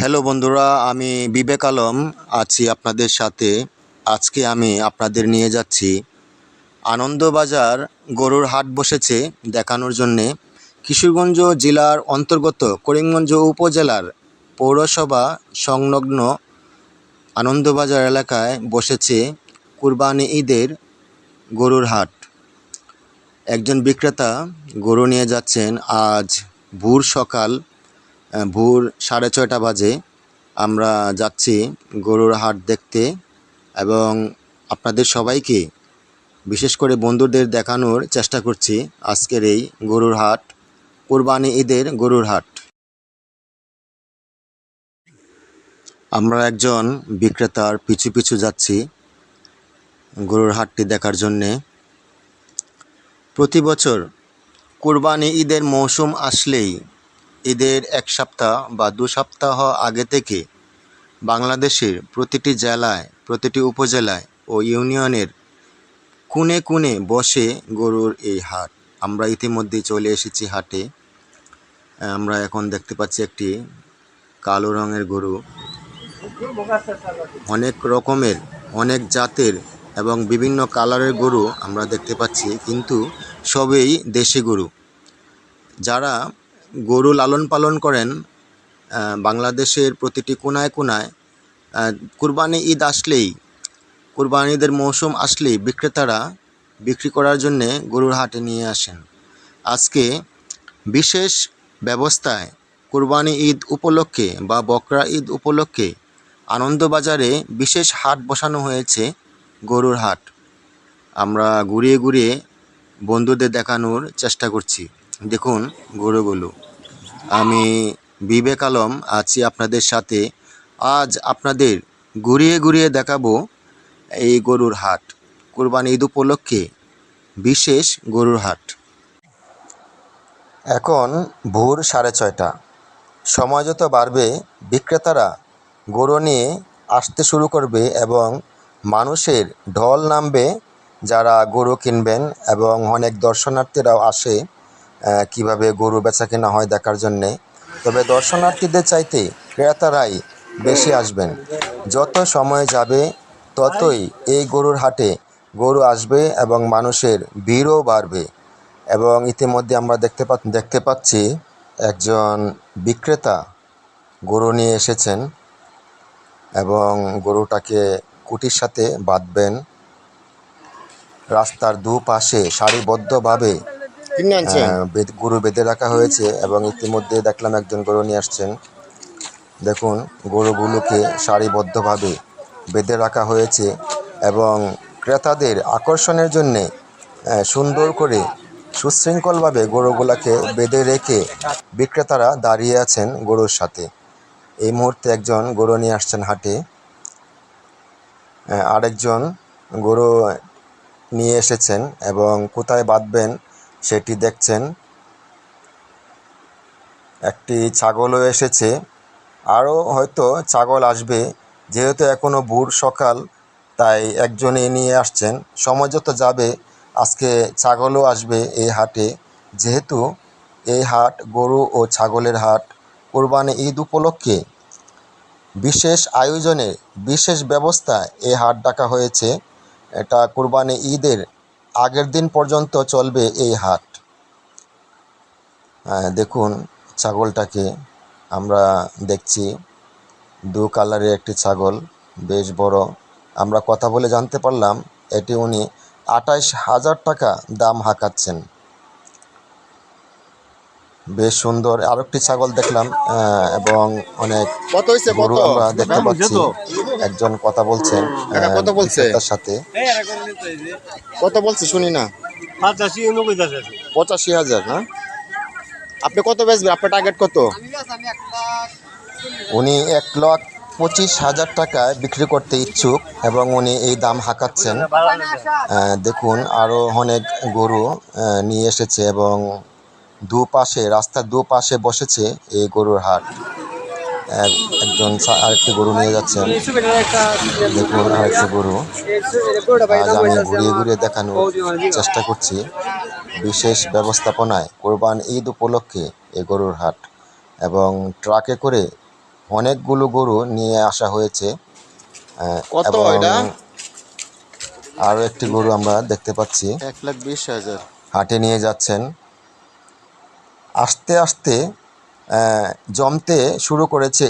Hello বন্ধুরা, আমি বিবেক আলম আছি আপনাদের সাথে। আজকে আমি আপনাদের নিয়ে যাচ্ছি আনন্দবাজার গরুর হাট বসেছে দেখানোর জন্যে। কিশোরগঞ্জ জেলার অন্তর্গত করিমগঞ্জ উপজেলার পৌরসভা সংলগ্ন আনন্দবাজার এলাকায় বসেছে কুরবানি ঈদের গরুর হাট। একজন বিক্রেতা গরু নিয়ে যাচ্ছেন। আজ ভোর সকাল ভোর 6:30 বাজে আমরা যাচ্ছি গরুর হাট দেখতে এবং আপনাদের সবাইকে বিশেষ করে বন্ধুদের দেখানোর চেষ্টা করছি আজকের এই গরুর হাট, কুরবানি ঈদের গরুর হাট। আমরা একজন বিক্রেতার পিছু পিছু যাচ্ছি গরুর হাটটি দেখার জন্যে। প্রতি বছর কুরবানি ঈদের মৌসুম আসলেই ঈদের 1 সপ্তাহ বা 2 সপ্তাহ আগে থেকে বাংলাদেশের প্রতিটি জেলায়, প্রতিটি উপজেলায় ও ইউনিয়নের কোণে কোণে বসে গরুর এই হাট। আমরা ইতিমধ্যেই চলে এসেছি হাটে। আমরা এখন দেখতে পাচ্ছি একটি কালো রঙের গরু। অনেক রকমের, অনেক জাতের এবং বিভিন্ন কালারের গরু আমরা দেখতে পাচ্ছি, কিন্তু সবই দেশি গরু। যারা গরু লালন পালন করেন বাংলাদেশের প্রতিটি কোণায় কোণায়, কুরবানি ঈদ আসলেই, কুরবানি ঈদের মৌসুম আসলেই বিক্রেতারা বিক্রি করার জন্যে গরুর হাটে নিয়ে আসেন। আজকে বিশেষ ব্যবস্থায় কুরবানি ঈদ উপলক্ষে বা বকরা ঈদ উপলক্ষে আনন্দবাজারে বিশেষ হাট বসানো হয়েছে, গরুর হাট। আমরা ঘুরিয়ে ঘুরিয়ে বন্ধুদের দেখানোর চেষ্টা করছি। দেখুন গরুগুলো। আমি বিবেক আলম আছি আপনাদের সাথে। আজ আপনাদের ঘুরিয়ে ঘুরিয়ে দেখাবো এই গরুর হাট, কুরবানি ঈদ উপলক্ষে বিশেষ গরুর হাট। এখন ভোর 6:30। সময় যত বাড়বে বিক্রেতারা গরু নিয়ে আসতে শুরু করবে এবং মানুষের ঢল নামবে যারা গরু কিনবেন, এবং অনেক দর্শনার্থীরাও আসে কিভাবে গরু বেচা কেনা হয় দেখার জন্যে। তবে দর্শনার্থীদের চাইতে ক্রেতারাই বেশি আসবেন। যত সময় যাবে ততই এই গরুর হাটে গরু আসবে এবং মানুষের ভিড়ও বাড়বে। এবং ইতিমধ্যে আমরা দেখতে পাচ্ছি একজন বিক্রেতা গরু নিয়ে এসেছেন এবং গরুটাকে খুঁটির সাথে বাঁধবেন। রাস্তার দুপাশে সারিবদ্ধভাবে গরু বেঁধে রাখা হয়েছে এবং ইতিমধ্যে দেখলাম একজন গরু নিয়ে আসছেন। দেখুন গরুগুলোকে সারিবদ্ধভাবে বেঁধে রাখা হয়েছে এবং ক্রেতাদের আকর্ষণের জন্যে সুন্দর করে সুশৃঙ্খলভাবে গরুগুলাকে বেঁধে রেখে বিক্রেতারা দাঁড়িয়ে আছেন গরুর সাথে। এই মুহূর্তে একজন গরু নিয়ে আসছেন হাটে, আরেকজন গরু নিয়ে এসেছেন এবং কোথায় বাঁধবেন সেটি দেখছেন। একটি ছাগলও এসেছে, আরও হয়তো ছাগল আসবে। যেহেতু এখনও ভোর সকাল, তাই একজনই নিয়ে আসছেন। সময় যত যাবে আজকে ছাগলও আসবে এই হাটে। যেহেতু এই হাট গরু ও ছাগলের হাট, কুরবানি ঈদ উপলক্ষে বিশেষ আয়োজনে, বিশেষ ব্যবস্থায় এই হাট ডাকা হয়েছে। এটা কুরবানি ঈদের আগের দিন পর্যন্ত চলবে এই হাট। দেখুন ছাগলটাকে আমরা দেখছি, 2 কালারের একটি ছাগল, বেশ বড়। আমরা কথা বলে জানতে পারলাম এটি উনি 28,000 টাকা দাম হাঁকাচ্ছেন। বেশ সুন্দর। আরেকটি ছাগল দেখলাম এবং অনেক গরু আমরা দেখতে পাচ্ছি। একজন কথা বলছেন বিক্রেতার সাথে। কত বলছে শুনি না। 85,000 না? আপনি কত বেচবেন? আপনার টার্গেট কত? উনি 1,25,000 টাকায় বিক্রি করতে ইচ্ছুক এবং উনি এই দাম হাঁকাচ্ছেন। দেখুন আরও অনেক গরু নিয়ে এসেছে এবং দুপাশে, রাস্তার দুপাশে বসেছে এই গরুর হাট। একজন আরেকটি গরু নিয়ে যাচ্ছেন। দেখুন আরেকটি গরু। আজ আমি ঘুরিয়ে ঘুরিয়ে দেখানোর চেষ্টা করছি বিশেষ ব্যবস্থাপনায় কোরবান ঈদ উপলক্ষে এই গরুর হাট, এবং ট্রাকে করে অনেকগুলো গরু নিয়ে আসা হয়েছে কত এবং এটা? আরও একটি গরু আমরা দেখতে পাচ্ছি 1,20,000। হাটে নিয়ে যাচ্ছেন। আস্তে আস্তে জমতে শুরু করেছে